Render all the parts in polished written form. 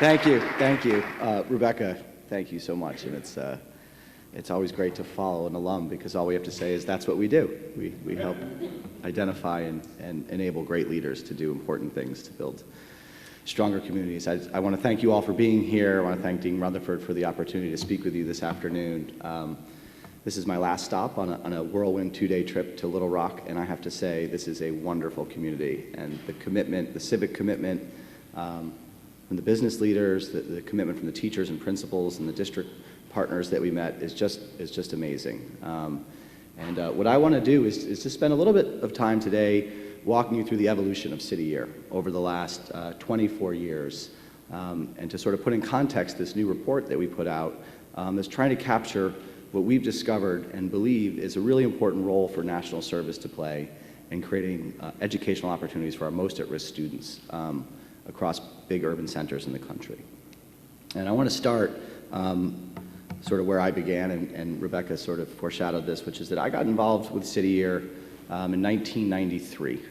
Thank you, thank you. Rebecca, thank you so much. And it's always great to follow an alum because all we have to say is that's what we do. We help identify and enable great leaders to do important things to build stronger communities. I want to thank you all for being here. I want to thank Dean Rutherford for the opportunity to speak with you this afternoon. This is my last stop on a whirlwind 2-day trip to Little Rock, and I have to say this is a wonderful community. And the commitment, the civic commitment from the business leaders, the commitment from the teachers and principals and the district partners that we met is just amazing. What I want to do is to spend a little bit of time today walking you through the evolution of City Year over the last 24 years, and to sort of put in context this new report that we put out that's trying to capture what we've discovered and believe is a really important role for national service to play in creating educational opportunities for our most at-risk students across big urban centers in the country. And I want to start sort of where I began, and Rebecca sort of foreshadowed this, which is that I got involved with City Year in 1993.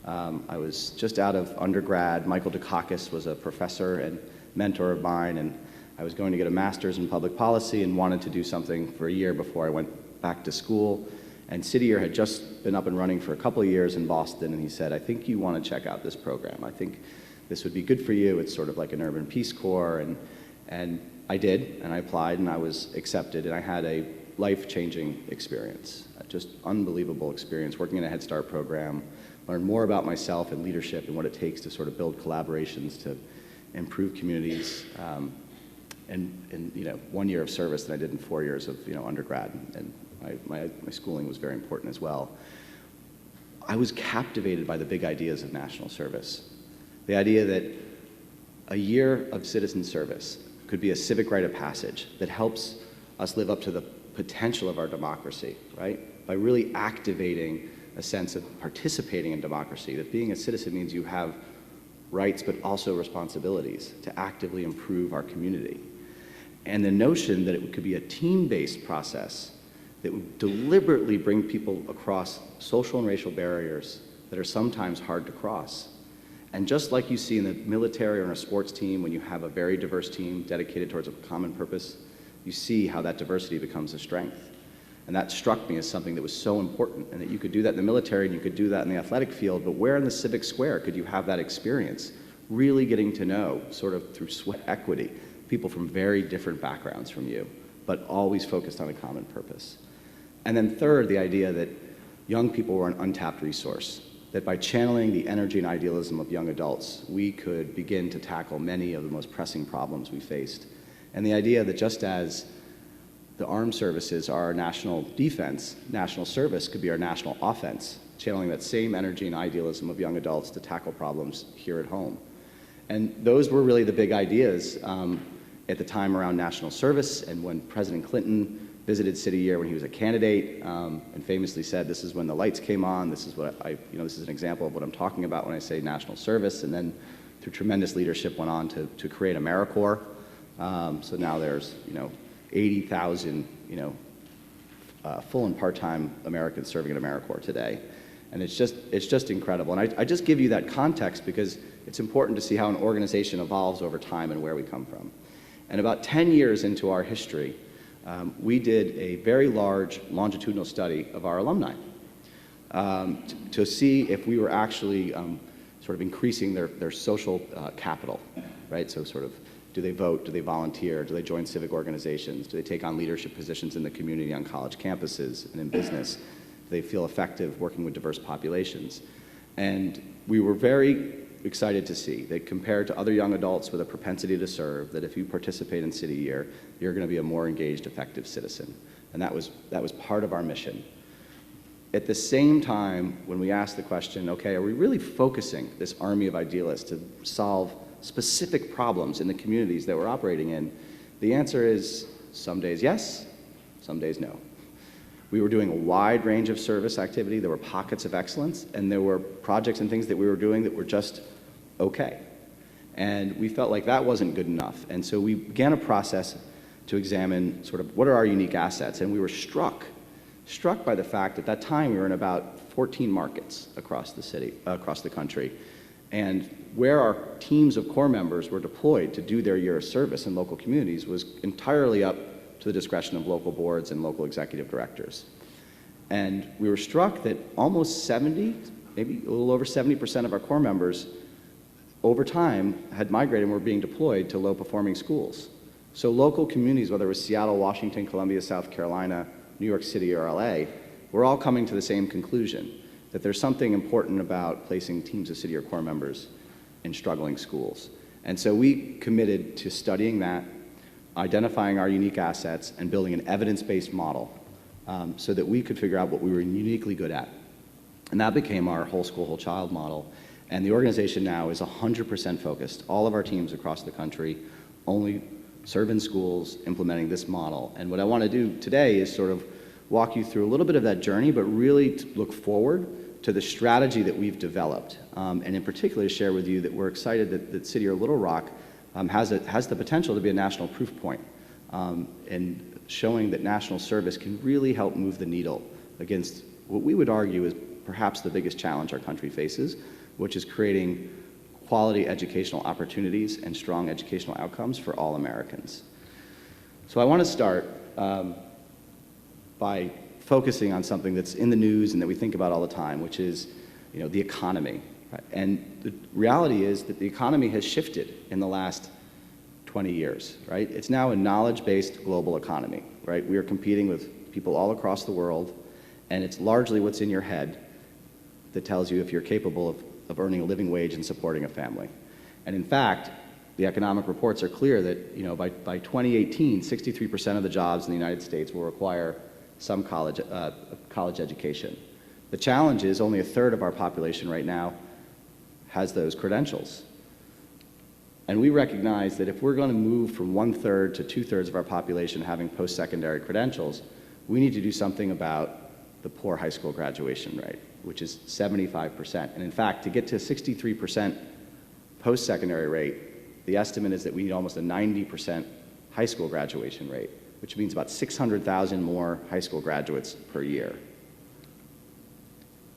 I was just out of undergrad. Michael Dukakis was a professor and mentor of mine, and I was going to get a master's in public policy and wanted to do something for a year before I went back to school. And City Year had just been up and running for a couple of years in Boston, and he said, I think you want to check out this program. I think this would be good for you. It's sort of like an urban Peace Corps. And I did, and I applied, and I was accepted, and I had a life-changing experience, just unbelievable experience working in a Head Start program, learned more about myself and leadership and what it takes to sort of build collaborations to improve communities. And 1 year of service than I did in 4 years of undergrad, and my schooling was very important as well. I was captivated by the big ideas of national service. The idea that a year of citizen service could be a civic rite of passage that helps us live up to the potential of our democracy, right? By really activating a sense of participating in democracy, that being a citizen means you have rights but also responsibilities to actively improve our community. And the notion that it could be a team-based process that would deliberately bring people across social and racial barriers that are sometimes hard to cross. And just like you see in the military or in a sports team, when you have a very diverse team dedicated towards a common purpose, you see how that diversity becomes a strength. And that struck me as something that was so important, and that you could do that in the military and you could do that in the athletic field, but where in the civic square could you have that experience? Really getting to know, sort of through sweat equity, people from very different backgrounds from you, but always focused on a common purpose. And then third, the idea that young people were an untapped resource, that by channeling the energy and idealism of young adults, we could begin to tackle many of the most pressing problems we faced. And the idea that just as the armed services are our national defense, national service could be our national offense, channeling that same energy and idealism of young adults to tackle problems here at home. And those were really the big ideas at the time around national service, and when President Clinton visited City Year when he was a candidate, and famously said, this is when the lights came on, this is what this is an example of what I'm talking about when I say national service, and then through tremendous leadership went on to create AmeriCorps. So now there's 80,000 full and part-time Americans serving in AmeriCorps today. And it's just incredible. And I just give you that context because it's important to see how an organization evolves over time and where we come from. And about 10 years into our history, we did a very large longitudinal study of our alumni to see if we were actually sort of increasing their social capital, right? So sort of, do they vote, do they volunteer, do they join civic organizations, do they take on leadership positions in the community on college campuses and in business, do they feel effective working with diverse populations? And we were very excited to see that compared to other young adults with a propensity to serve, that if you participate in City Year, you're going to be a more engaged, effective citizen. And that was part of our mission. At the same time, when we asked the question, okay, are we really focusing this army of idealists to solve specific problems in the communities that we're operating in? The answer is some days yes, some days no. We were doing a wide range of service activity. There were pockets of excellence, and there were projects and things that we were doing that were just okay. And we felt like that wasn't good enough. And so we began a process to examine sort of what are our unique assets. And we were struck by the fact at that time we were in about 14 markets across the city, across the country. And where our teams of Corps members were deployed to do their year of service in local communities was entirely up to the discretion of local boards and local executive directors. And we were struck that almost 70, maybe a little over 70% of our Corps members over time had migrated and were being deployed to low-performing schools. So local communities, whether it was Seattle, Washington, Columbia, South Carolina, New York City, or LA, were all coming to the same conclusion, that there's something important about placing teams of city or Corps members in struggling schools. And so we committed to studying that, identifying our unique assets, and building an evidence-based model so that we could figure out what we were uniquely good at. And that became our whole school, whole child model. And the organization now is 100% focused. All of our teams across the country only serve in schools implementing this model. And what I want to do today is sort of walk you through a little bit of that journey, but really to look forward to the strategy that we've developed. And in particular, to share with you that we're excited that City of Little Rock has the potential to be a national proof point in showing that national service can really help move the needle against what we would argue is perhaps the biggest challenge our country faces, which is creating quality educational opportunities and strong educational outcomes for all Americans. So I want to start by focusing on something that's in the news and that we think about all the time, which is, the economy. Right? And the reality is that the economy has shifted in the last 20 years, right? It's now a knowledge-based global economy, right? We are competing with people all across the world, and it's largely what's in your head that tells you if you're capable of earning a living wage and supporting a family. And in fact, the economic reports are clear that, by 2018, 63% of the jobs in the United States will require some college education. The challenge is only a third of our population right now has those credentials. And we recognize that if we're going to move from 1/3 to 2/3 of our population having post-secondary credentials, we need to do something about the poor high school graduation rate, which is 75%. And in fact, to get to a 63% post-secondary rate, the estimate is that we need almost a 90% high school graduation rate, which means about 600,000 more high school graduates per year.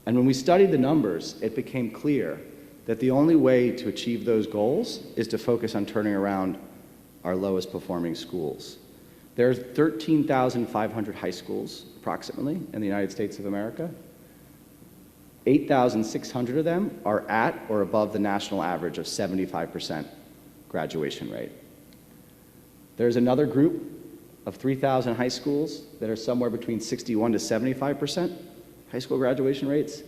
And when we studied the numbers, it became clear that the only way to achieve those goals is to focus on turning around our lowest performing schools. There are 13,500 high schools, approximately, in the United States of America. 8,600 of them are at or above the national average of 75% graduation rate. There's another group of 3,000 high schools that are somewhere between 61 to 75% high school graduation rates.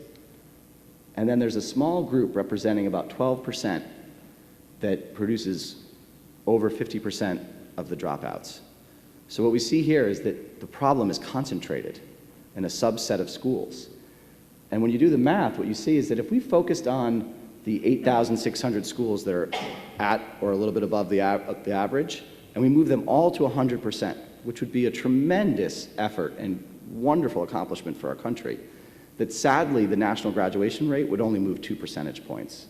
And then there's a small group representing about 12% that produces over 50% of the dropouts. So what we see here is that the problem is concentrated in a subset of schools. And when you do the math, what you see is that if we focused on the 8,600 schools that are at or a little bit above the average, and we move them all to 100%, which would be a tremendous effort and wonderful accomplishment for our country, that sadly the national graduation rate would only move 2 percentage points.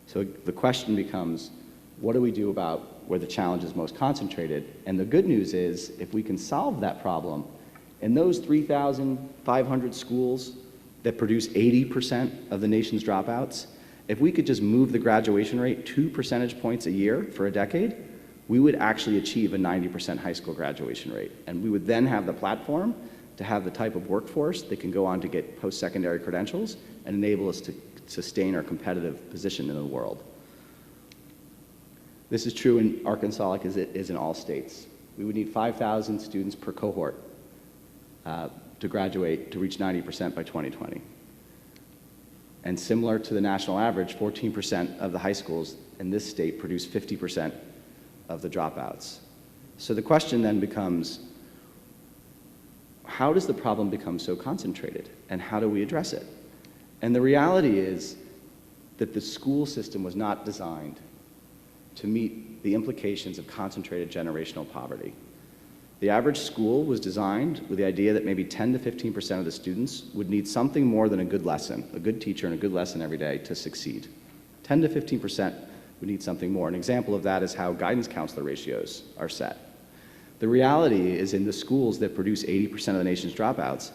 So the question becomes, what do we do about where the challenge is most concentrated? And the good news is, if we can solve that problem, in those 3,500 schools that produce 80% of the nation's dropouts, if we could just move the graduation rate 2 percentage points a year for a decade, we would actually achieve a 90% high school graduation rate. And we would then have the platform to have the type of workforce that can go on to get post-secondary credentials and enable us to sustain our competitive position in the world. This is true in Arkansas like it is in all states. We would need 5,000 students per cohort to graduate to reach 90% by 2020. And similar to the national average, 14% of the high schools in this state produce 50% of the dropouts. So the question then becomes, how does the problem become so concentrated, and how do we address it? And the reality is that the school system was not designed to meet the implications of concentrated generational poverty. The average school was designed with the idea that maybe 10 to 15% of the students would need something more than a good lesson, a good teacher and a good lesson every day to succeed. 10 to 15% would need something more. An example of that is how guidance counselor ratios are set. The reality is, in the schools that produce 80% of the nation's dropouts,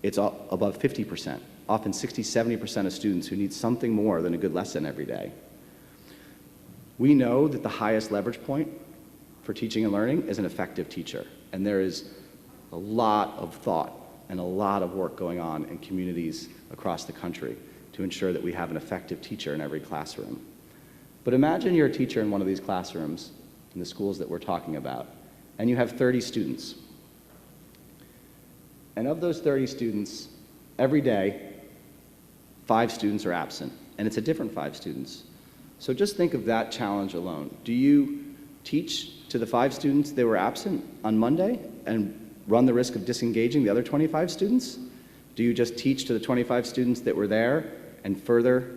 it's above 50%, often 60, 70% of students who need something more than a good lesson every day. We know that the highest leverage point for teaching and learning is an effective teacher, and there is a lot of thought and a lot of work going on in communities across the country to ensure that we have an effective teacher in every classroom. But imagine you're a teacher in one of these classrooms in the schools that we're talking about, and you have 30 students. And of those 30 students, every day, 5 students are absent, and it's a different 5 students. So just think of that challenge alone. Do you teach to the 5 students that were absent on Monday and run the risk of disengaging the other 25 students? Do you just teach to the 25 students that were there and further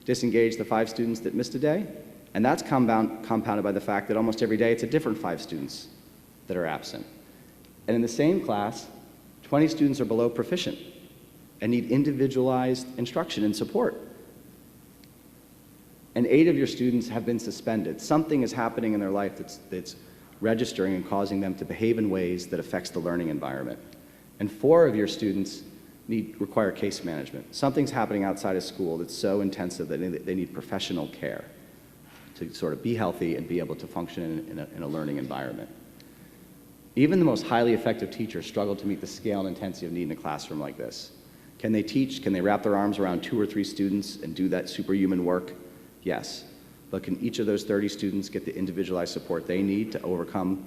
disengage the 5 students that missed a day? And that's compounded by the fact that almost every day it's a different 5 students that are absent. And in the same class, 20 students are below proficient and need individualized instruction and support. And 8 of your students have been suspended. Something is happening in their life that's registering and causing them to behave in ways that affects the learning environment. And 4 of your students require case management. Something's happening outside of school that's so intensive that they need professional care to sort of be healthy and be able to function in a learning environment. Even the most highly effective teachers struggle to meet the scale and intensity of need in a classroom like this. Can they teach? Can they wrap their arms around 2 or 3 students and do that superhuman work? Yes. But can each of those 30 students get the individualized support they need to overcome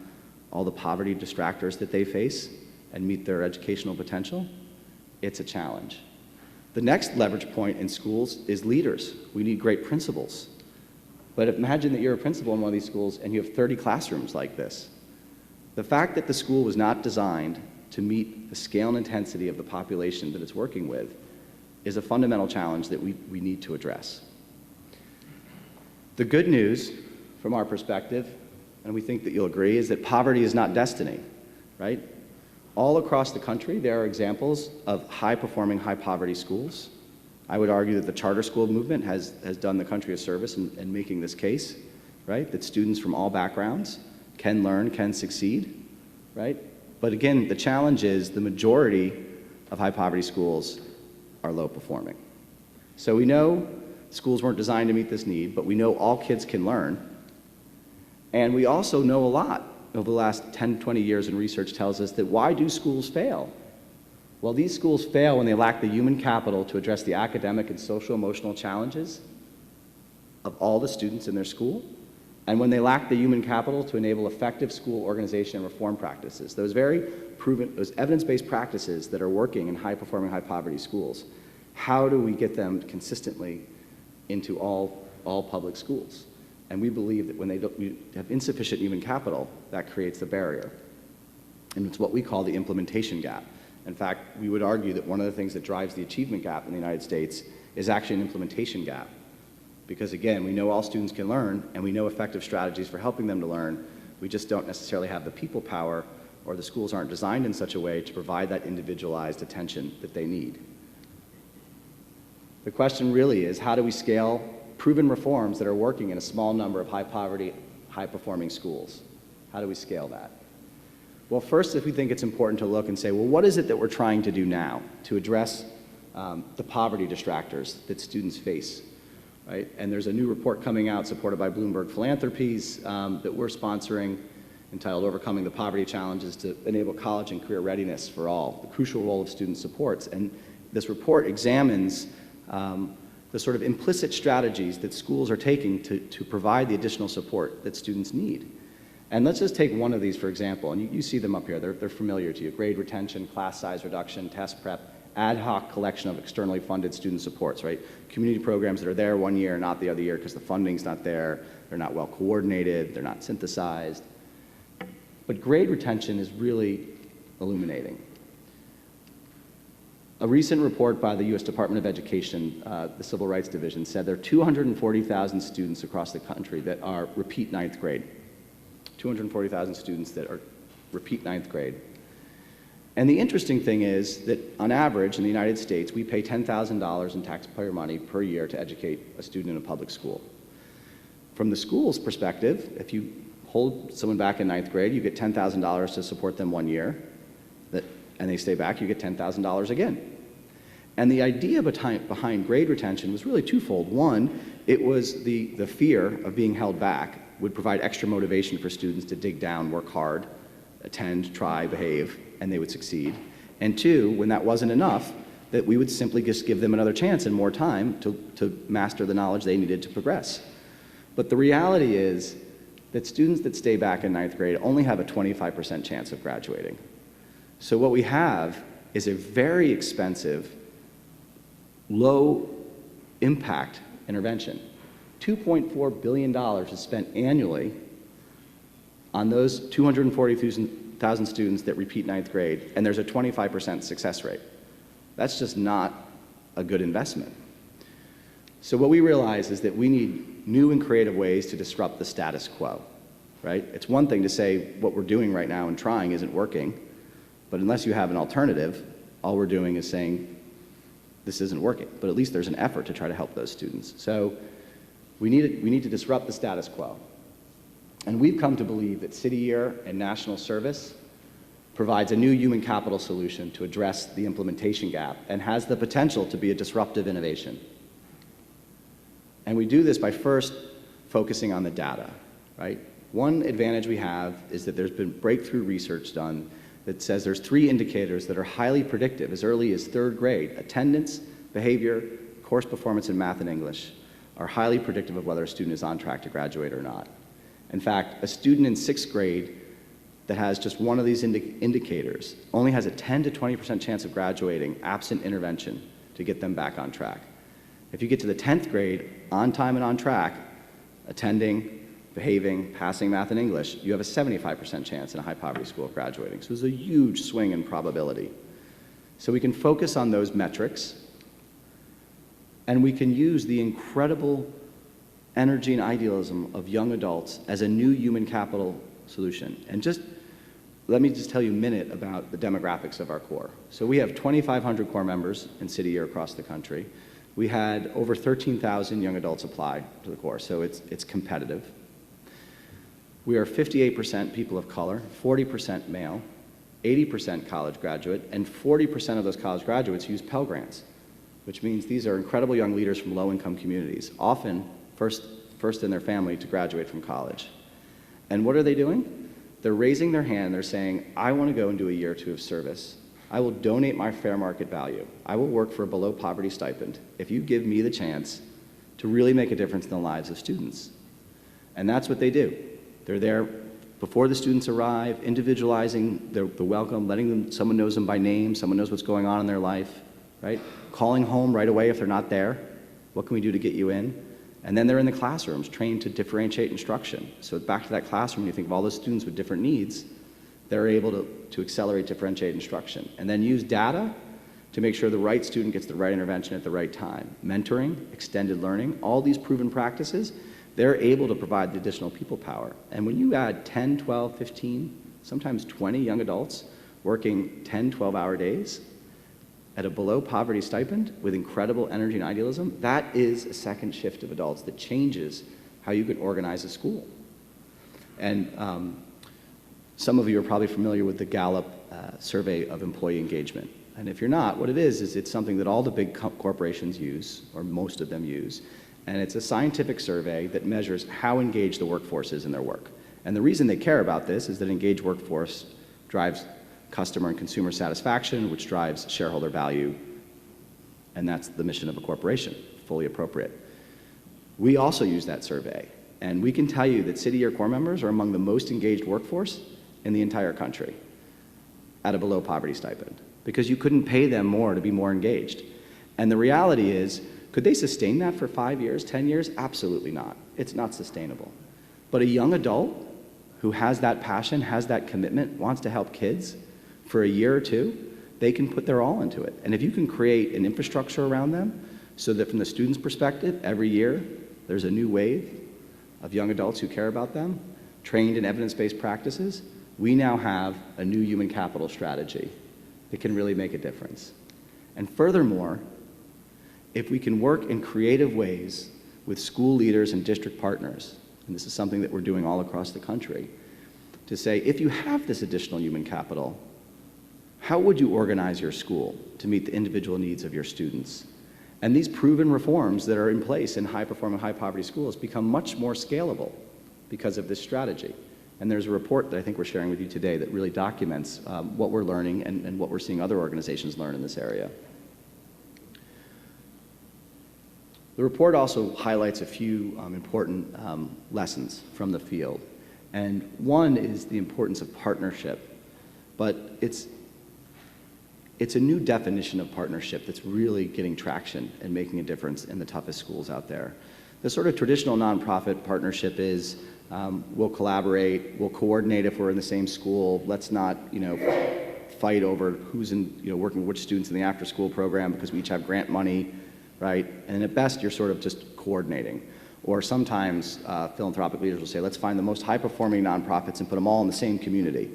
all the poverty distractors that they face and meet their educational potential? It's a challenge. The next leverage point in schools is leaders. We need great principals. But imagine that you're a principal in one of these schools and you have 30 classrooms like this. The fact that the school was not designed to meet the scale and intensity of the population that it's working with is a fundamental challenge that we need to address. The good news from our perspective, and we think that you'll agree, is that poverty is not destiny, right? All across the country, there are examples of high-performing, high-poverty schools. I would argue that the charter school movement has done the country a service in making this case, right? That students from all backgrounds can learn, can succeed, right? But again, the challenge is the majority of high-poverty schools are low-performing. So we know schools weren't designed to meet this need, but we know all kids can learn. And we also know a lot over the last 10, 20 years, and research tells us that why do schools fail? Well, these schools fail when they lack the human capital to address the academic and social-emotional challenges of all the students in their school, and when they lack the human capital to enable effective school organization and reform practices. Those very proven, those evidence-based practices that are working in high-performing, high-poverty schools, how do we get them consistently into all public schools? And we believe that when we have insufficient human capital, that creates the barrier. And it's what we call the implementation gap. In fact, we would argue that one of the things that drives the achievement gap in the United States is actually an implementation gap. Because again, we know all students can learn, and we know effective strategies for helping them to learn. We just don't necessarily have the people power, or the schools aren't designed in such a way to provide that individualized attention that they need. The question really is, how do we scale proven reforms that are working in a small number of high-poverty, high-performing schools? How do we scale that? Well, first, if we think it's important to look and say, well, what is it that we're trying to do now to address the poverty distractors that students face, right? And there's a new report coming out supported by Bloomberg Philanthropies that we're sponsoring, entitled Overcoming the Poverty Challenges to Enable College and Career Readiness for All, the crucial role of student supports. And this report examines the sort of implicit strategies that schools are taking to provide the additional support that students need. And let's just take one of these, for example, and you see them up here. They're familiar to you. Grade retention, class size reduction, test prep, ad hoc collection of externally funded student supports, right? Community programs that are there one year, not the other year because the funding's not there, they're not well coordinated, they're not synthesized. But grade retention is really illuminating. A recent report by the U.S. Department of Education, the Civil Rights Division, said there are 240,000 students across the country that are repeat ninth grade. 240,000 students that are repeat ninth grade. And the interesting thing is that on average in the United States, we pay $10,000 in taxpayer money per year to educate a student in a public school. From the school's perspective, if you hold someone back in ninth grade, you get $10,000 to support them 1 year. and they stay back, you get $10,000 again. And the idea behind grade retention was really twofold. One, it was the fear of being held back would provide extra motivation for students to dig down, work hard, attend, try, behave, and they would succeed. And two, when that wasn't enough, that we would simply just give them another chance and more time to master the knowledge they needed to progress. But the reality is that students that stay back in 9th grade only have a 25% chance of graduating. So what we have is a very expensive, low impact intervention. $2.4 billion is spent annually on those 240,000 students that repeat 9th grade, and there's a 25% success rate. That's just not a good investment. So what we realize is that we need new and creative ways to disrupt the status quo, right? It's one thing to say what we're doing right now and trying isn't working, but unless you have an alternative, all we're doing is saying this isn't working, but at least there's an effort to try to help those students. So we need to disrupt the status quo. And we've come to believe that City Year and National Service provides a new human capital solution to address the implementation gap and has the potential to be a disruptive innovation. And we do this by first focusing on the data, right? One advantage we have is that there's been breakthrough research done that says there's 3 indicators that are highly predictive as early as 3rd grade. Attendance, behavior, course performance in math and English are highly predictive of whether a student is on track to graduate or not. In fact, a student in 6th grade that has just one of these indicators only has a 10 to 20% chance of graduating absent intervention to get them back on track. If you get to the 10th grade, on time and on track, attending, behaving, passing math and English, you have a 75% chance in a high poverty school of graduating. So there's a huge swing in probability. So we can focus on those metrics, and we can use the incredible energy and idealism of young adults as a new human capital solution. And let me just tell you a minute about the demographics of our core. So we have 2,500 core members in City Year across the country. We had over 13,000 young adults apply to the core, so it's competitive. We are 58% people of color, 40% male, 80% college graduate, and 40% of those college graduates use Pell Grants, which means these are incredible young leaders from low-income communities, often first in their family to graduate from college. And what are they doing? They're raising their hand, they're saying, I want to go and do a year or 2 of service. I will donate my fair market value. I will work for a below poverty stipend if you give me the chance to really make a difference in the lives of students. And that's what they do. They're there before the students arrive, individualizing the welcome, someone knows them by name, someone knows what's going on in their life, right? Calling home right away if they're not there. What can we do to get you in? And then they're in the classrooms, trained to differentiate instruction. So back to that classroom, you think of all those students with different needs, they're able to accelerate differentiated instruction. And then use data to make sure the right student gets the right intervention at the right time. Mentoring, extended learning, all these proven practices, they're able to provide the additional people power. And when you add 10, 12, 15, sometimes 20 young adults working 10, 12-hour days at a below poverty stipend with incredible energy and idealism, that is a second shift of adults that changes how you can organize a school. And some of you are probably familiar with the Gallup survey of employee engagement. And if you're not, what it is it's something that all the big corporations use, or most of them use. And it's a scientific survey that measures how engaged the workforce is in their work. And the reason they care about this is that engaged workforce drives customer and consumer satisfaction, which drives shareholder value, and that's the mission of a corporation, fully appropriate. We also use that survey, and we can tell you that City Year core members are among the most engaged workforce in the entire country at a below poverty stipend, because you couldn't pay them more to be more engaged. And the reality is, could they sustain that for 5 years, 10 years? Absolutely not. It's not sustainable. But a young adult who has that passion, has that commitment, wants to help kids for a year or 2, they can put their all into it. And if you can create an infrastructure around them so that from the student's perspective, every year there's a new wave of young adults who care about them, trained in evidence-based practices, we now have a new human capital strategy that can really make a difference. And furthermore, if we can work in creative ways with school leaders and district partners, and this is something that we're doing all across the country, to say, if you have this additional human capital, how would you organize your school to meet the individual needs of your students? And these proven reforms that are in place in high-performing, high-poverty schools become much more scalable because of this strategy. And there's a report that I think we're sharing with you today that really documents what we're learning and what we're seeing other organizations learn in this area. The report also highlights a few important lessons from the field. And one is the importance of partnership, but it's a new definition of partnership that's really getting traction and making a difference in the toughest schools out there. The sort of traditional nonprofit partnership is we'll collaborate, we'll coordinate if we're in the same school. Let's not, fight over who's working with which students in the after-school program because we each have grant money, right? And at best, you're sort of just coordinating. Or sometimes philanthropic leaders will say, let's find the most high-performing nonprofits and put them all in the same community.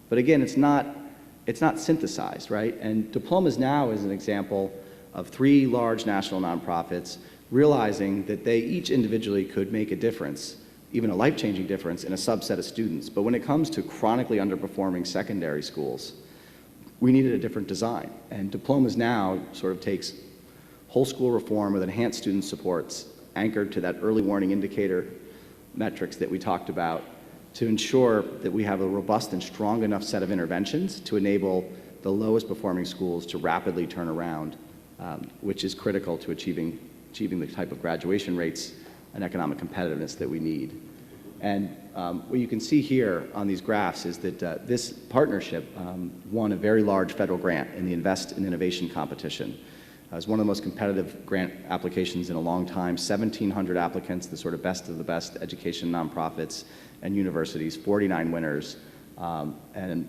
But again, it's not synthesized, right? And Diplomas Now is an example of 3 large national nonprofits realizing that they each individually could make a difference, even a life-changing difference, in a subset of students. But when it comes to chronically underperforming secondary schools, we needed a different design. And Diplomas Now sort of takes whole school reform with enhanced student supports anchored to that early warning indicator metrics that we talked about to ensure that we have a robust and strong enough set of interventions to enable the lowest performing schools to rapidly turn around, which is critical to achieving the type of graduation rates and economic competitiveness that we need. And what you can see here on these graphs is that this partnership won a very large federal grant in the Invest in Innovation competition. It was one of the most competitive grant applications in a long time, 1,700 applicants, the sort of best of the best education nonprofits and universities, 49 winners. And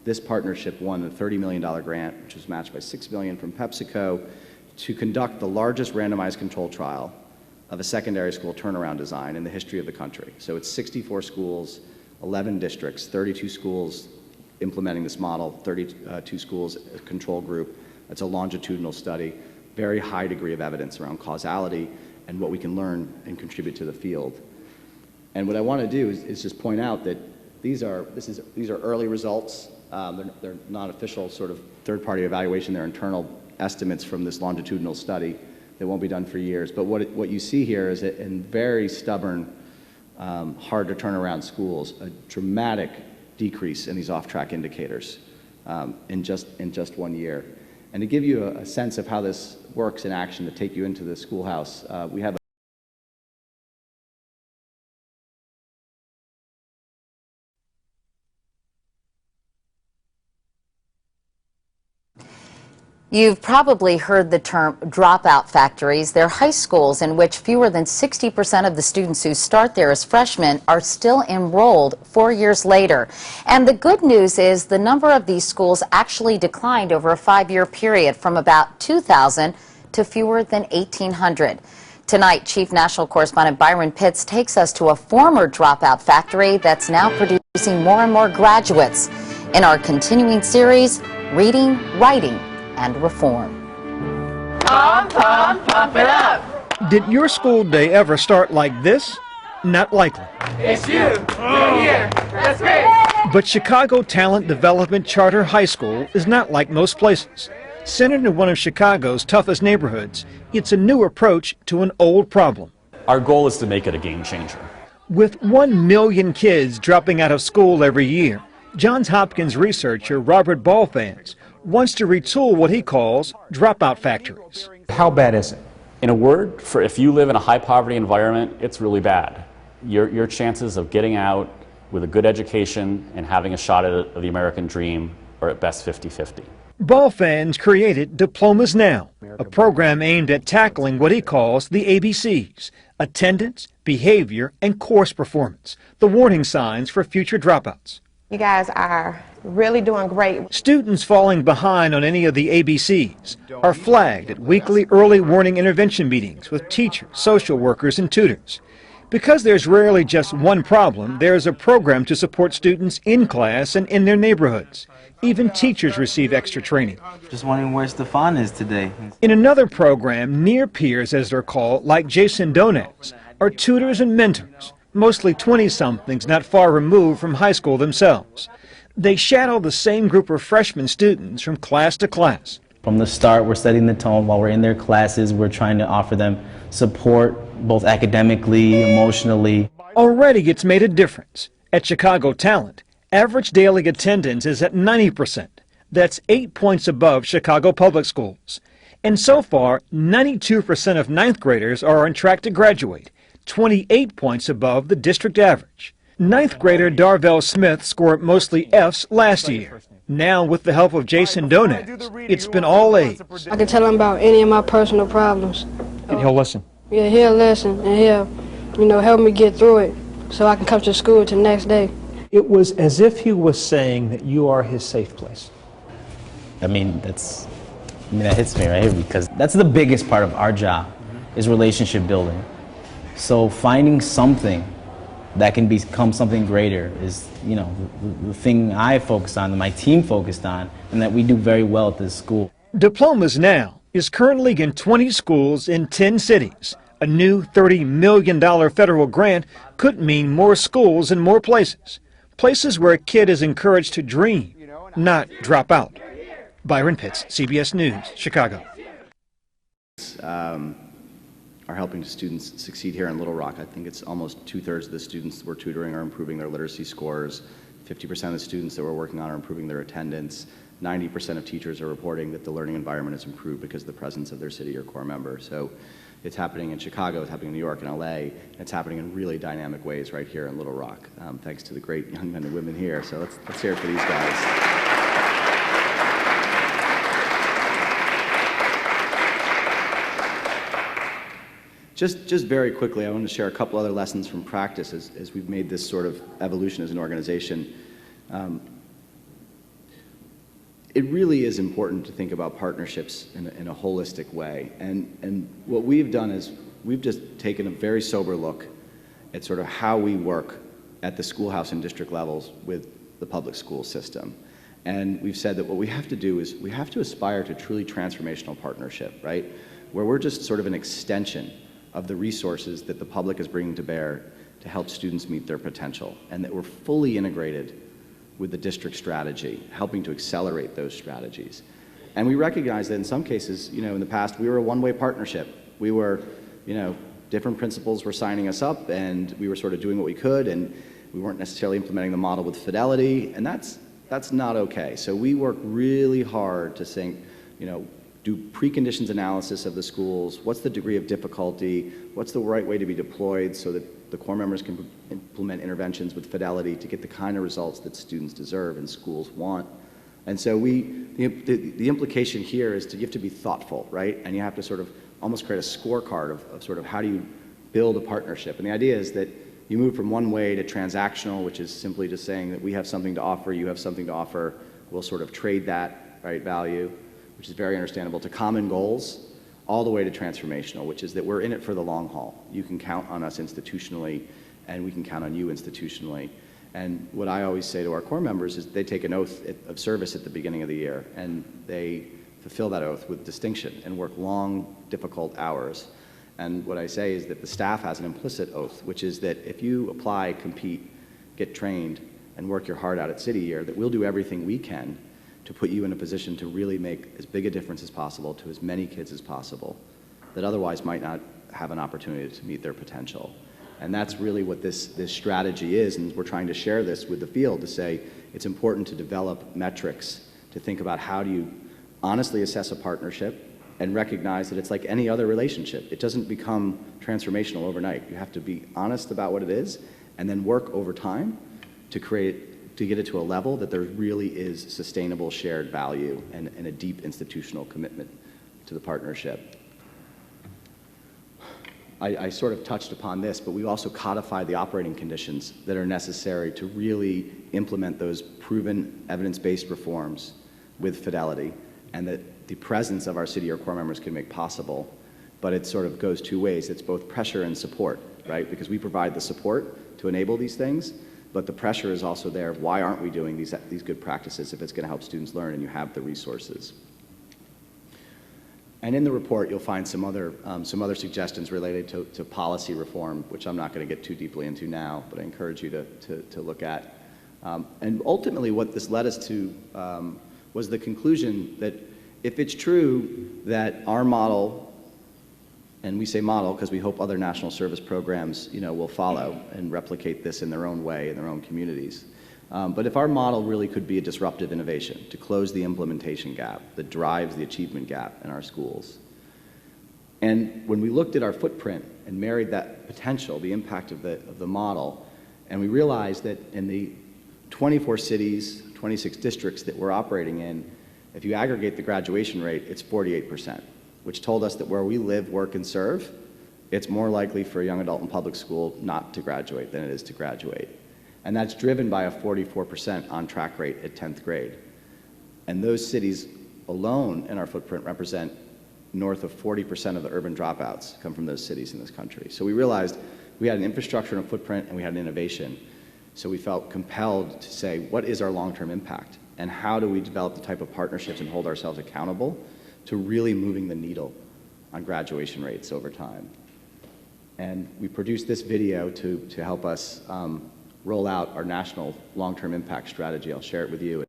this partnership won a $30 million grant, which was matched by $6 million from PepsiCo, to conduct the largest randomized control trial of a secondary school turnaround design in the history of the country. So it's 64 schools, 11 districts, 32 schools implementing this model, 32 schools, a control group. It's a longitudinal study, very high degree of evidence around causality and what we can learn and contribute to the field. And what I want to do is just point out that these are early results. They're not official sort of third-party evaluation. They're internal estimates from this longitudinal study that won't be done for years. But what you see here is that in very stubborn, hard to turn around schools, a dramatic decrease in these off-track indicators in just 1 year. And to give you a sense of how this works in action, to take you into the schoolhouse, we have You've probably heard the term dropout factories. They're high schools in which fewer than 60% of the students who start there as freshmen are still enrolled 4 years later. And the good news is the number of these schools actually declined over a 5-year period from about 2,000 to fewer than 1,800. Tonight, Chief National Correspondent Byron Pitts takes us to a former dropout factory that's now producing more and more graduates in our continuing series, Reading, Writing, and Reform. Pom, pom, pump it up. Did your school day ever start like this? Not likely. It's you. You're here. That's great. But Chicago Talent Development Charter High School is not like most places. Centered in one of Chicago's toughest neighborhoods, it's a new approach to an old problem. Our goal is to make it a game changer. With 1 million kids dropping out of school every year, Johns Hopkins researcher Robert Balfanz wants to retool what he calls dropout factories. How bad is it? In a word, if you live in a high poverty environment, it's really bad. Your chances of getting out with a good education and having a shot at the American dream are at best 50-50. Balfanz created Diplomas Now, a program aimed at tackling what he calls the ABCs: attendance, behavior, and course performance, the warning signs for future dropouts. You guys are really doing great. Students falling behind on any of the ABCs are flagged at weekly early warning intervention meetings with teachers, social workers, and tutors. Because there's rarely just one problem, there's a program to support students in class and in their neighborhoods. Even teachers receive extra training. Just wondering where Stefan is today. In another program, near peers, as they're called, like Jason Donez, are tutors and mentors, mostly 20-somethings not far removed from high school themselves. They shadow the same group of freshman students from class to class. From the start, we're setting the tone. While we're in their classes, we're trying to offer them support, both academically, emotionally. Already it's made a difference. At Chicago Talent, average daily attendance is at 90%. That's 8 points above Chicago Public Schools. And so far, 92% of ninth graders are on track to graduate, 28 points above the district average. Ninth grader Darvell Smith scored mostly F's last year. Now, with the help of Jason Donaz, it's been all A's. I can tell him about any of my personal problems. And he'll listen. Yeah, he'll listen and he'll, help me get through it so I can come to school the next day. It was as if he was saying that you are his safe place. That hits me right here, because that's the biggest part of our job, is relationship building. So finding something that can become something greater is, the thing I focus on, that my team focused on, and that we do very well at this school. Diplomas Now is currently in 20 schools in 10 cities. A new $30 million federal grant could mean more schools in more places. Places where a kid is encouraged to dream, not drop out. Byron Pitts, CBS News, Chicago. Are helping students succeed here in Little Rock. I think it's almost 2/3 of the students we're tutoring are improving their literacy scores. 50% of the students that we're working on are improving their attendance. 90% of teachers are reporting that the learning environment has improved because of the presence of their city or core member. So it's happening in Chicago, it's happening in New York and LA, and it's happening in really dynamic ways right here in Little Rock, thanks to the great young men and women here. So let's hear it for these guys. Just very quickly, I want to share a couple other lessons from practice as we've made this sort of evolution as an organization. It really is important to think about partnerships in a holistic way. And what we've done is we've just taken a very sober look at sort of how we work at the schoolhouse and district levels with the public school system. And we've said that what we have to do is we have to aspire to truly transformational partnership, right? Where we're just sort of an extension of the resources that the public is bringing to bear to help students meet their potential, and that we're fully integrated with the district strategy, helping to accelerate those strategies. And we recognize that in some cases, in the past, we were a one-way partnership. We were, different principals were signing us up, and we were sort of doing what we could, and we weren't necessarily implementing the model with fidelity, and that's not okay. So we work really hard to think, do preconditions analysis of the schools, what's the degree of difficulty, what's the right way to be deployed so that the core members can implement interventions with fidelity to get the kind of results that students deserve and schools want. And so the implication here is you have to be thoughtful, right? And you have to sort of almost create a scorecard of sort of how do you build a partnership. And the idea is that you move from one way to transactional, which is simply just saying that we have something to offer, you have something to offer, we'll sort of trade that, right, value, which is very understandable, to common goals, all the way to transformational, which is that we're in it for the long haul. You can count on us institutionally, and we can count on you institutionally. And what I always say to our core members is they take an oath of service at the beginning of the year, and they fulfill that oath with distinction and work long, difficult hours. And what I say is that the staff has an implicit oath, which is that if you apply, compete, get trained, and work your heart out at City Year, that we'll do everything we can to put you in a position to really make as big a difference as possible to as many kids as possible that otherwise might not have an opportunity to meet their potential. And that's really what this strategy is, and we're trying to share this with the field to say it's important to develop metrics to think about how do you honestly assess a partnership and recognize that it's like any other relationship. It doesn't become transformational overnight. You have to be honest about what it is and then work over time to get it to a level that there really is sustainable shared value and a deep institutional commitment to the partnership. I sort of touched upon this, but we've also codified the operating conditions that are necessary to really implement those proven evidence-based reforms with fidelity, and that the presence of our city or core members can make possible. But it sort of goes two ways. It's both pressure and support, right? Because we provide the support to enable these things, but the pressure is also there. Why aren't we doing these good practices if it's going to help students learn and you have the resources? And in the report, you'll find some other suggestions related to policy reform, which I'm not going to get too deeply into now, but I encourage you to look at. And ultimately what this led us to was the conclusion that if it's true that our model, and we say model because we hope other national service programs, will follow and replicate this in their own way, in their own communities. But if our model really could be a disruptive innovation to close the implementation gap that drives the achievement gap in our schools. And when we looked at our footprint and married that potential, the impact of the model, and we realized that in the 24 cities, 26 districts that we're operating in, if you aggregate the graduation rate, it's 48%, which told us that where we live, work, and serve, it's more likely for a young adult in public school not to graduate than it is to graduate. And that's driven by a 44% on-track rate at 10th grade. And those cities alone in our footprint represent north of 40% of the urban dropouts come from those cities in this country. So we realized we had an infrastructure and a footprint, and we had an innovation. So we felt compelled to say, what is our long-term impact? And how do we develop the type of partnerships and hold ourselves accountable to really moving the needle on graduation rates over time? And we produced this video to help us roll out our national long-term impact strategy. I'll share it with you.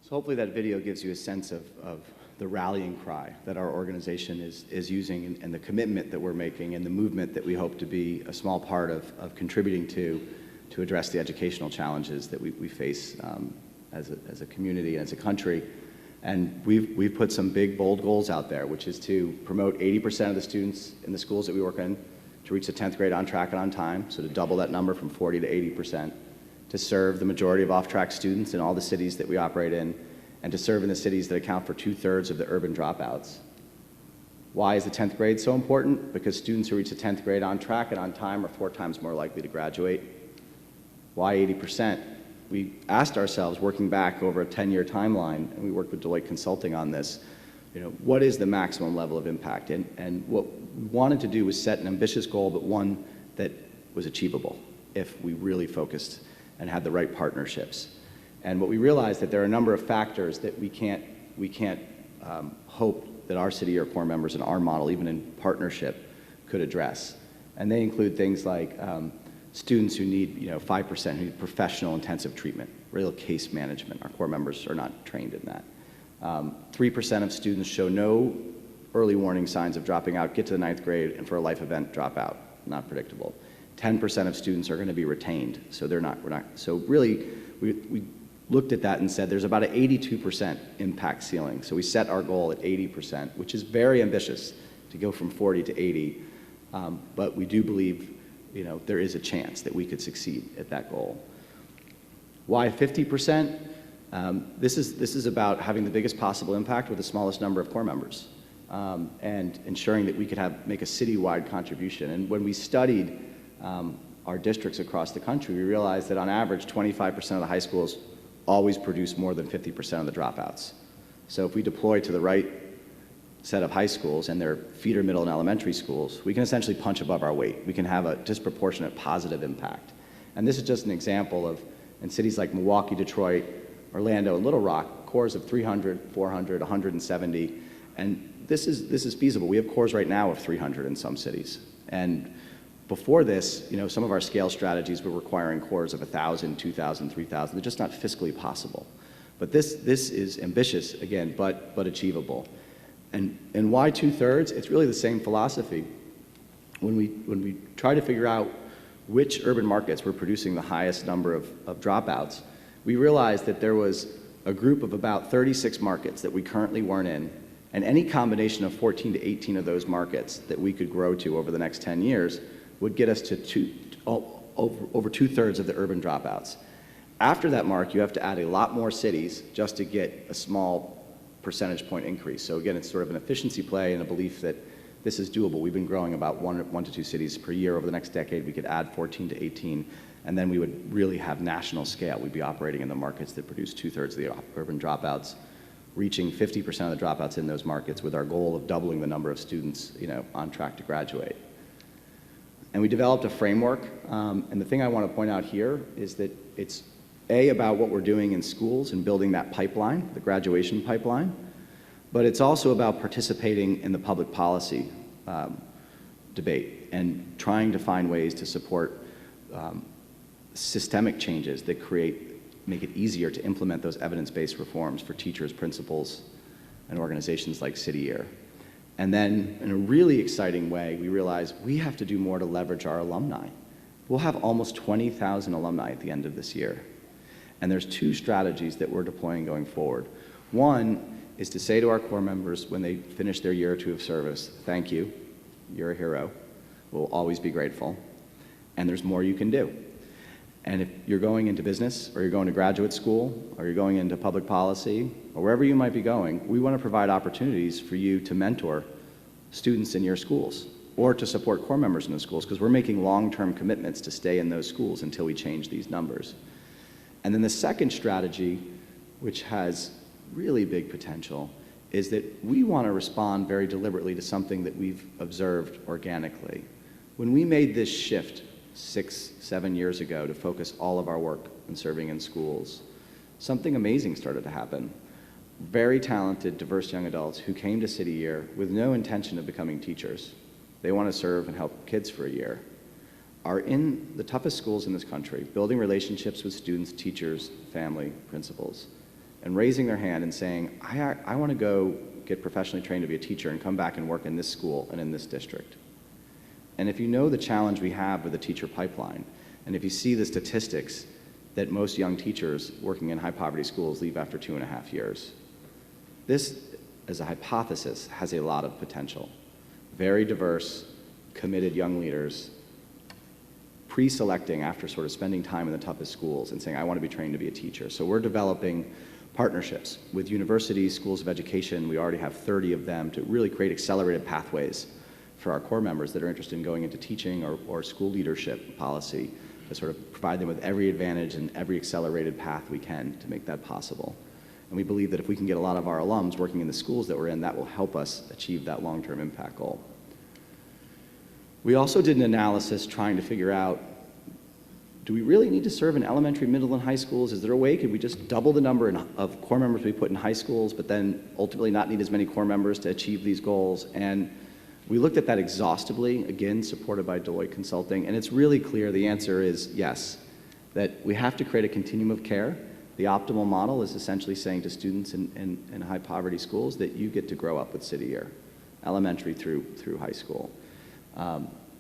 So hopefully that video gives you a sense of the rallying cry that our organization is using, and the commitment that we're making, and the movement that we hope to be a small part of contributing to address the educational challenges that we face as a community and as a country. And we've put some big, bold goals out there, which is to promote 80% of the students in the schools that we work in to reach the 10th grade on track and on time, so to double that number from 40 to 80%, to serve the majority of off-track students in all the cities that we operate in, and to serve in the cities that account for 2/3 of the urban dropouts. Why is the 10th grade so important? Because students who reach the 10th grade on track and on time are 4 times more likely to graduate. Why 80%? We asked ourselves, working back over a 10-year timeline, and we worked with Deloitte Consulting on this, what is the maximum level of impact? And what we wanted to do was set an ambitious goal, but one that was achievable if we really focused and had the right partnerships. And what we realized that there are a number of factors that we can't hope that our city or core members in our model, even in partnership, could address. And they include things like students who need 5% who need professional intensive treatment, real case management. Our core members are not trained in that. 3% of students show no early warning signs of dropping out, get to the 9th grade, and for a life event, drop out. Not predictable. 10% of students are going to be retained, so we're not. So really, we looked at that and said there's about an 82% impact ceiling. So we set our goal at 80%, which is very ambitious to go from 40 to 80. But we do believe, there is a chance that we could succeed at that goal. Why 50%? This is about having the biggest possible impact with the smallest number of core members, and ensuring that we could make a citywide contribution. And when we studied our districts across the country, we realized that on average, 25% of the high schools always produce more than 50% of the dropouts. So if we deploy to the right set of high schools and their feeder middle and elementary schools, we can essentially punch above our weight. We can have a disproportionate positive impact. And this is just an example of, in cities like Milwaukee, Detroit, Orlando, and Little Rock, cores of 300, 400, 170, and this is feasible. We have cores right now of 300 in some cities. And before this, some of our scale strategies were requiring cores of 1,000, 2,000, 3,000. They're just not fiscally possible. But this is ambitious, again, but achievable. And why 2/3? It's really the same philosophy. When we try to figure out which urban markets were producing the highest number of dropouts, we realized that there was a group of about 36 markets that we currently weren't in, and any combination of 14 to 18 of those markets that we could grow to over the next 10 years would get us to over 2/3 of the urban dropouts. After that mark, you have to add a lot more cities just to get a small percentage point increase. So again, it's sort of an efficiency play and a belief that this is doable. We've been growing about one to two cities per year. Over the next decade, we could add 14 to 18, and then we would really have national scale. We'd be operating in the markets that produce 2/3 of the urban dropouts, reaching 50% of the dropouts in those markets with our goal of doubling the number of students on track to graduate. And we developed a framework, and the thing I want to point out here is that it's about what we're doing in schools and building that pipeline, the graduation pipeline, but it's also about participating in the public policy debate and trying to find ways to support systemic changes that make it easier to implement those evidence-based reforms for teachers, principals, and organizations like City Year. And then, in a really exciting way, we realized we have to do more to leverage our alumni. We'll have almost 20,000 alumni at the end of this year. And there's two strategies that we're deploying going forward. One is to say to our core members when they finish their year or two of service, thank you, you're a hero, we'll always be grateful, and there's more you can do. And if you're going into business, or you're going to graduate school, or you're going into public policy, or wherever you might be going, we want to provide opportunities for you to mentor students in your schools, or to support core members in those schools, because we're making long-term commitments to stay in those schools until we change these numbers. And then the second strategy, which has really big potential, is that we want to respond very deliberately to something that we've observed organically. When we made this shift 6-7 years ago to focus all of our work on serving in schools, something amazing started to happen. Very talented, diverse young adults who came to City Year with no intention of becoming teachers. They want to serve and help kids for a year, are in the toughest schools in this country, building relationships with students, teachers, family, principals, and raising their hand and saying, I want to go get professionally trained to be a teacher and come back and work in this school and in this district. And if you know the challenge we have with the teacher pipeline, and if you see the statistics that most young teachers working in high poverty schools leave after 2.5 years, this, as a hypothesis, has a lot of potential. Very diverse, committed young leaders pre-selecting after sort of spending time in the toughest schools and saying, I want to be trained to be a teacher. So we're developing partnerships with universities, schools of education. We already have 30 of them to really create accelerated pathways for our core members that are interested in going into teaching or school leadership policy, to sort of provide them with every advantage and every accelerated path we can to make that possible. And we believe that if we can get a lot of our alums working in the schools that we're in, that will help us achieve that long-term impact goal. We also did an analysis trying to figure out, do we really need to serve in elementary, middle, and high schools? Is there a way, could we just double the number of core members we put in high schools, but then ultimately not need as many core members to achieve these goals? And we looked at that exhaustively, again, supported by Deloitte Consulting, and it's really clear the answer is yes, that we have to create a continuum of care. The optimal model is essentially saying to students in high poverty schools that you get to grow up with City Year, elementary through high school.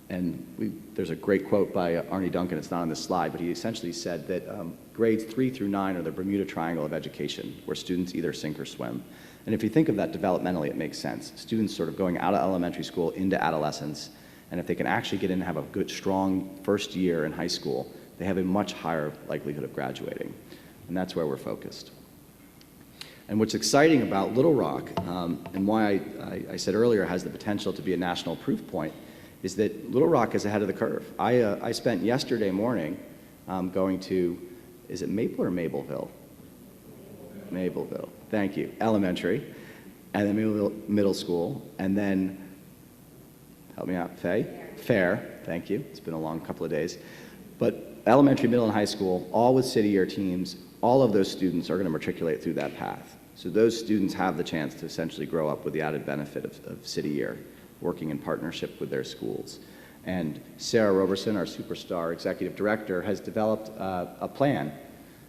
There's a great quote by Arnie Duncan, it's not on this slide, but he essentially said that grades 3 through 9 are the Bermuda Triangle of education, where students either sink or swim. And if you think of that developmentally, it makes sense. Students sort of going out of elementary school into adolescence, and if they can actually get in and have a good, strong first year in high school, they have a much higher likelihood of graduating. And that's where we're focused. And what's exciting about Little Rock, and why I said earlier has the potential to be a national proof point, is that Little Rock is ahead of the curve. I spent yesterday morning going to, is it Maple or Mableville? Mableville, thank you, elementary, and then Mableville Middle School, and then, help me out, Fair, thank you, it's been a long couple of days. But elementary, middle, and high school, all with City Year teams, all of those students are going to matriculate through that path. So those students have the chance to essentially grow up with the added benefit of City Year, working in partnership with their schools. And Sarah Roberson, our superstar executive director, has developed a plan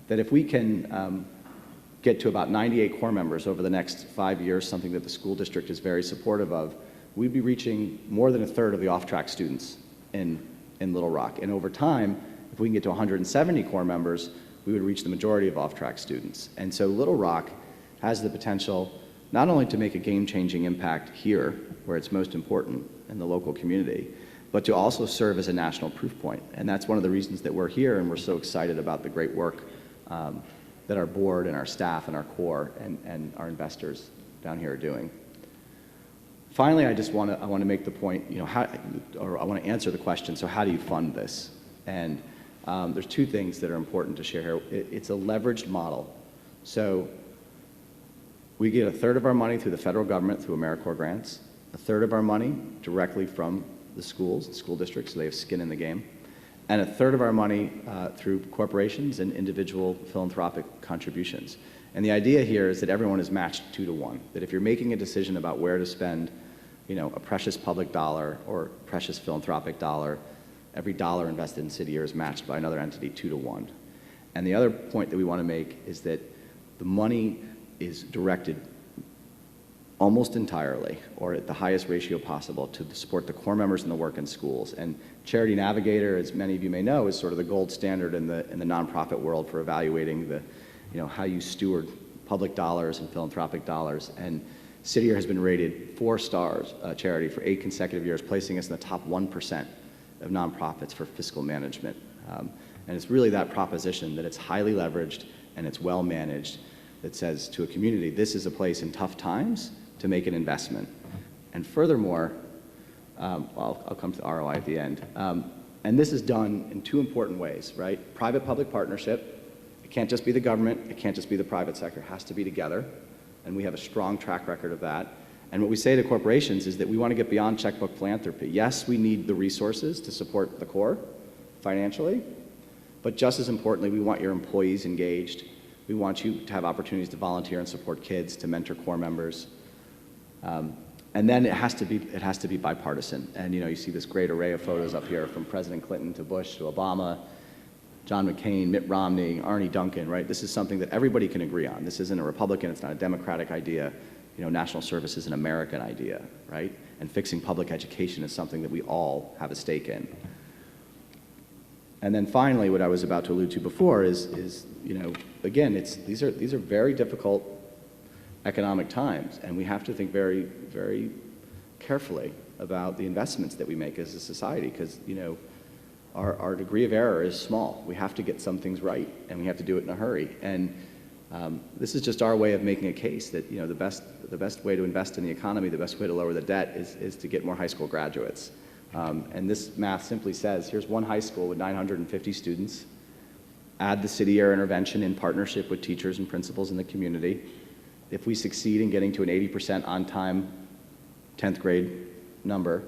that if we can get to about 98 core members over the next 5 years, something that the school district is very supportive of, we'd be reaching more than a third of the off-track students in Little Rock. And over time, if we can get to 170 core members, we would reach the majority of off-track students. And so Little Rock has the potential not only to make a game-changing impact here, where it's most important in the local community, but to also serve as a national proof point. And that's one of the reasons that we're here, and we're so excited about the great work that our board and our staff and our core and our investors down here are doing. Finally, I want to make the point, I want to answer the question, so how do you fund this? And there's two things that are important to share here. It's a leveraged model. So we get a third of our money through the federal government through AmeriCorps grants, a third of our money directly from the schools, the school districts, so they have skin in the game, and a third of our money through corporations and individual philanthropic contributions. And the idea here is that everyone is matched 2 to 1, that if you're making a decision about where to spend a precious public dollar or precious philanthropic dollar, every dollar invested in City Year is matched by another entity 2 to 1. And the other point that we want to make is that the money is directed almost entirely, or at the highest ratio possible, to support the core members in the work in schools. And Charity Navigator, as many of you may know, is sort of the gold standard in the nonprofit world for evaluating how you steward public dollars and philanthropic dollars. And City Year has been rated 4 stars charity for 8 consecutive years, placing us in the top 1% of nonprofits for fiscal management. And it's really that proposition that it's highly leveraged and it's well managed that says to a community, this is a place in tough times to make an investment. And furthermore, I'll come to the ROI at the end. And this is done in 2 important ways, right? Private-public partnership. It can't just be the government, it can't just be the private sector, it has to be together. And we have a strong track record of that. And what we say to corporations is that we want to get beyond checkbook philanthropy. Yes, we need the resources to support the core financially, but just as importantly, we want your employees engaged. We want you to have opportunities to volunteer and support kids, to mentor core members. And then it has to be bipartisan. And you see this great array of photos up here from President Clinton to Bush to Obama, John McCain, Mitt Romney, Arnie Duncan, right? This is something that everybody can agree on. This isn't a Republican, it's not a Democratic idea. National service is an American idea, right? And fixing public education is something that we all have a stake in. And then finally, what I was about to allude to before is again, these are very difficult economic times, and we have to think very, very carefully about the investments that we make as a society, because our degree of error is small. We have to get some things right, and we have to do it in a hurry. And this is just our way of making a case that the best way to invest in the economy, the best way to lower the debt is to get more high school graduates. And this math simply says, here's one high school with 950 students, add the city year intervention in partnership with teachers and principals in the community. If we succeed in getting to an 80% on-time 10th grade number,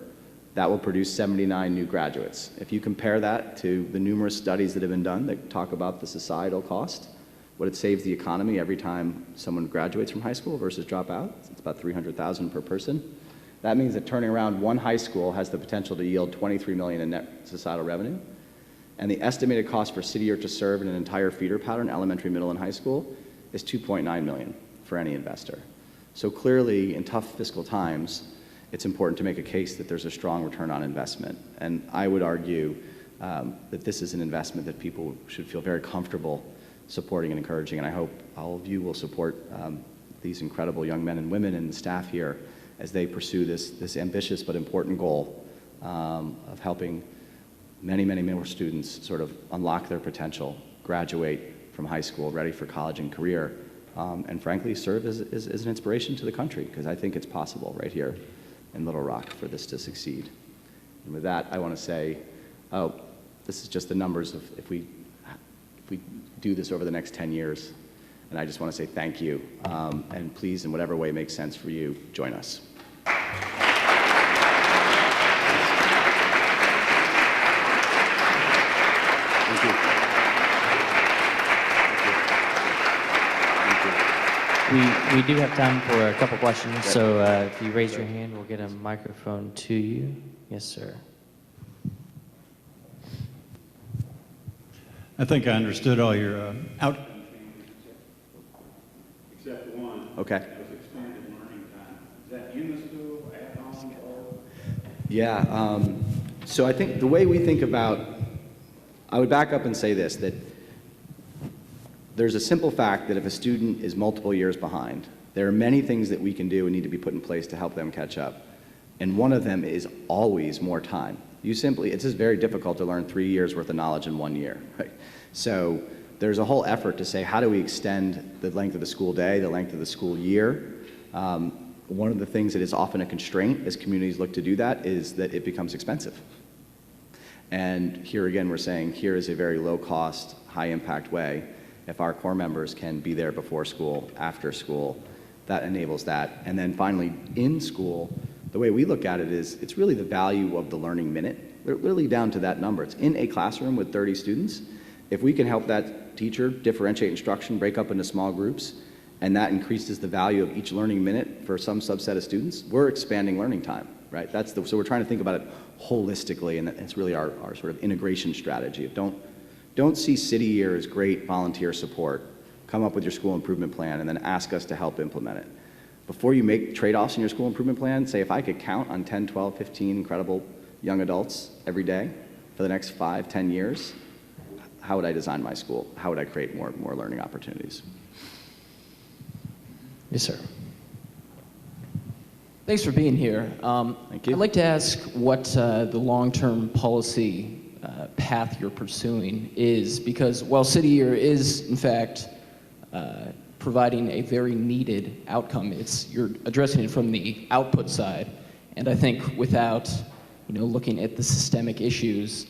that will produce 79 new graduates. If you compare that to the numerous studies that have been done that talk about the societal cost, what it saves the economy every time someone graduates from high school versus drop out, it's about $300,000 per person. That means that turning around one high school has the potential to yield $23 million in net societal revenue. And the estimated cost for city year to serve in an entire feeder pattern, elementary, middle, and high school, is $2.9 million for any investor. So clearly, in tough fiscal times, it's important to make a case that there's a strong return on investment. And I would argue that this is an investment that people should feel very comfortable supporting and encouraging. And I hope all of you will support these incredible young men and women and the staff here as they pursue this ambitious but important goal of helping many, many more students sort of unlock their potential, graduate from high school, ready for college and career, and frankly serve as an inspiration to the country, because I think it's possible right here in Little Rock for this to succeed. And with that, I want to say, this is just the numbers of if we do this over the next 10 years. And I just want to say thank you, and please, in whatever way makes sense for you, join us. Thank you. We do have time for a couple questions, so if you raise your hand, we'll get a microphone to you. Yes, sir. I think I understood all your out. Except one. Okay. Was expanded learning time. Is that in the school, at home, or? Yeah. So I think the way we think about, I would back up and say this, that there's a simple fact that if a student is multiple years behind, there are many things that we can do and need to be put in place to help them catch up. And one of them is always more time. It's just very difficult to learn 3 years worth of knowledge in 1 year, right? So there's a whole effort to say, how do we extend the length of the school day, the length of the school year? One of the things that is often a constraint as communities look to do that is that it becomes expensive. And here again, we're saying, here is a very low cost, high impact way. If our core members can be there before school, after school, that enables that. And then finally, in school, the way we look at it is, it's really the value of the learning minute. They're literally down to that number. It's in a classroom with 30 students. If we can help that teacher differentiate instruction, break up into small groups, and that increases the value of each learning minute for some subset of students, we're expanding learning time, right? So we're trying to think about it holistically, and it's really our sort of integration strategy. Don't see City Year as great volunteer support. Come up with your school improvement plan and then ask us to help implement it. Before you make trade-offs in your school improvement plan, say, if I could count on 10, 12, 15 incredible young adults every day for the next 5, 10 years, how would I design my school? How would I create more learning opportunities? Yes, sir. Thanks for being here. Thank you. I'd like to ask what the long-term policy path you're pursuing is, because while City Year is, in fact, providing a very needed outcome, you're addressing it from the output side, and I think without looking at the systemic issues,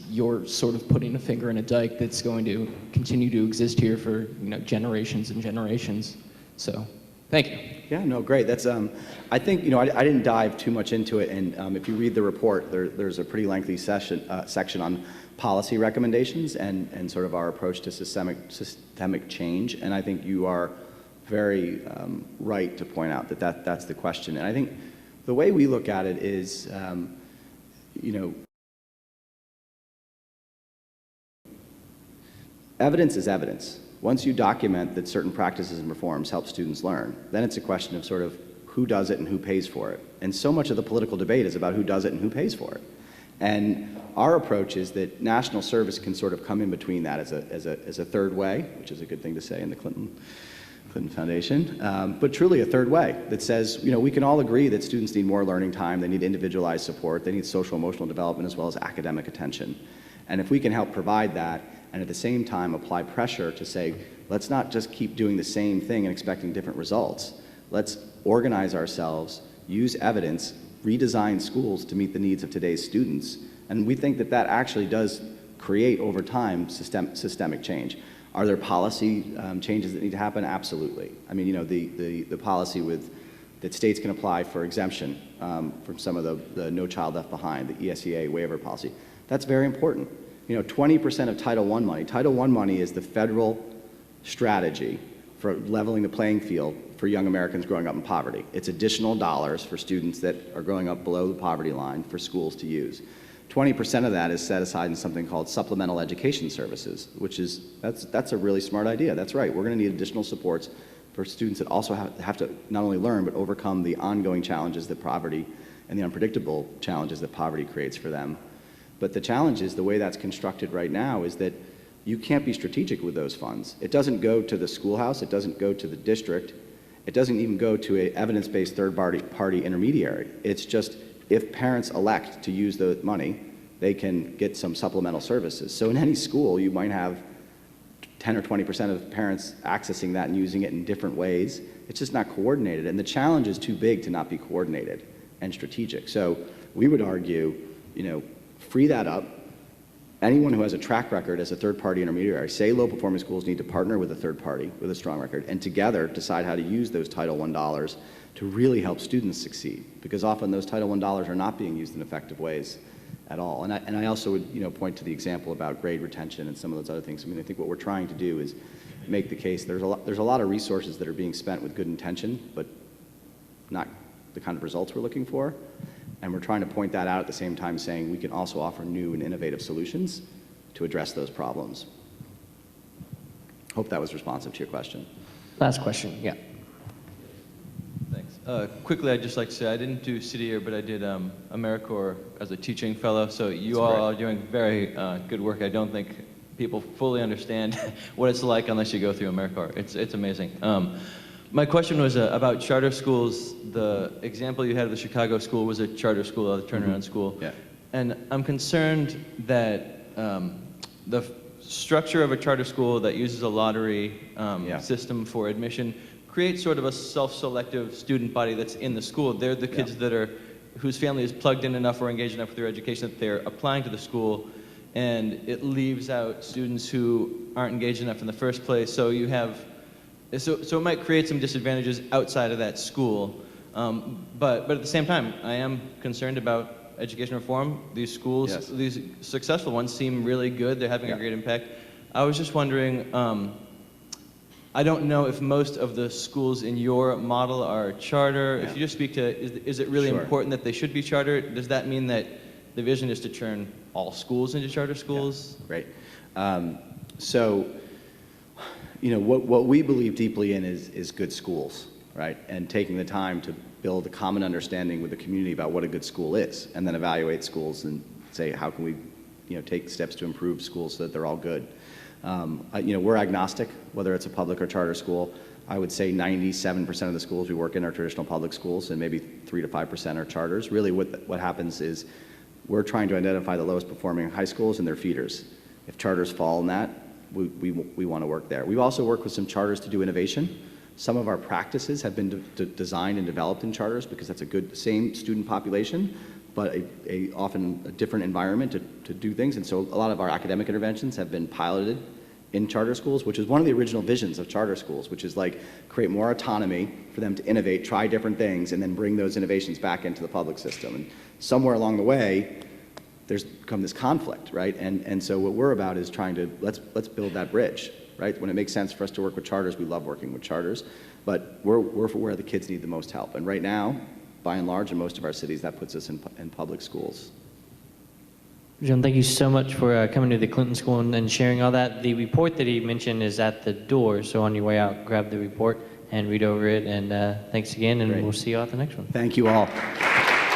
you're sort of putting a finger in a dike that's going to continue to exist here for generations and generations. So, thank you. Yeah, no, great. That's I think I didn't dive too much into it, and if you read the report, there's a pretty lengthy section on policy recommendations and sort of our approach to systemic change. And I think you are very right to point out that's the question. And I think the way we look at it is, evidence is evidence. Once you document that certain practices and reforms help students learn, then it's a question of sort of who does it and who pays for it. And so much of the political debate is about who does it and who pays for it. And our approach is that national service can sort of come in between that as a third way, which is a good thing to say in the Clinton Foundation, but truly a third way that says, we can all agree that students need more learning time, they need individualized support, they need social emotional development as well as academic attention. And if we can help provide that, and at the same time apply pressure to say, let's not just keep doing the same thing and expecting different results. Let's organize ourselves, use evidence, redesign schools to meet the needs of today's students. And we think that actually does create over time systemic change. Are there policy changes that need to happen? Absolutely. I mean, you know, the policy that states can apply for exemption from some of the No Child Left Behind, the ESEA waiver policy, that's very important. You know, 20% of Title I money. Title I money is the federal strategy for leveling the playing field for young Americans growing up in poverty. It's additional dollars for students that are growing up below the poverty line for schools to use. 20% of that is set aside in something called supplemental education services, which is, that's a really smart idea. That's right, we're gonna need additional supports for students that also have to not only learn, but overcome the ongoing challenges that poverty and the unpredictable challenges that poverty creates for them. But the challenge is, the way that's constructed right now is that you can't be strategic with those funds. It doesn't go to the schoolhouse, it doesn't go to the district, it doesn't even go to an evidence-based third-party intermediary. It's just, if parents elect to use the money, they can get some supplemental services. So in any school, you might have 10 or 20% of parents accessing that and using it in different ways. It's just not coordinated, and the challenge is too big to not be coordinated and strategic. So we would argue, you know, free that up. Anyone who has a track record as a third-party intermediary, say low-performing schools need to partner with a third party with a strong record, and together decide how to use those Title I dollars to really help students succeed, because often those Title I dollars are not being used in effective ways at all. And I also would, you know, point to the example about grade retention and some of those other things. I mean, I think what we're trying to do is make the case there's a lot of resources that are being spent with good intention, but not the kind of results we're looking for. And we're trying to point that out at the same time, saying we can also offer new and innovative solutions to address those problems. Hope that was responsive to your question. Last question, yeah. Thanks. Quickly, I'd just like to say I didn't do City Year, but I did AmeriCorps as a teaching fellow. So you all are doing very good work. I don't think people fully understand what it's like unless you go through AmeriCorps. It's amazing. My question was about charter schools. The example you had of the Chicago school was a charter school, a turnaround school. Yeah. And I'm concerned that the structure of a charter school that uses a lottery system for admission creates sort of a self-selective student body that's in the school. They're the kids that are, whose family is plugged in enough or engaged enough with their education that they're applying to the school, and it leaves out students who aren't engaged enough in the first place. So you have, so it might create some disadvantages outside of that school. But at the same time, I am concerned about education reform. These schools, these successful ones seem really good. They're having a great impact. I was just wondering, I don't know if most of the schools in your model are charter. If you just speak to, is it really important that they should be charter? Does that mean that the vision is to turn all schools into charter schools? Great. So, you know, what we believe deeply in is good schools, right? And taking the time to build a common understanding with the community about what a good school is, and then evaluate schools and say, how can we, you know, take steps to improve schools so that they're all good. You know, we're agnostic, whether it's a public or charter school. I would say 97% of the schools we work in are traditional public schools, and maybe 3 to 5% are charters. Really what happens is we're trying to identify the lowest performing high schools and their feeders. If charters fall in that, we want to work there. We've also worked with some charters to do innovation. Some of our practices have been designed and developed in charters because that's a good, same student population, but often a different environment to do things. And so a lot of our academic interventions have been piloted in charter schools, which is one of the original visions of charter schools, which is like create more autonomy for them to innovate, try different things, and then bring those innovations back into the public system. And somewhere along the way, there's become this conflict, right? And so what we're about is trying to, let's build that bridge, right? When it makes sense for us to work with charters, we love working with charters, but we're for where the kids need the most help. And right now, by and large, in most of our cities, that puts us in public schools. John, thank you so much for coming to the Clinton School and sharing all that. The report that he mentioned is at the door, so on your way out, grab the report and read over it. And thanks again, and we'll see you all at the next one. Thank you all.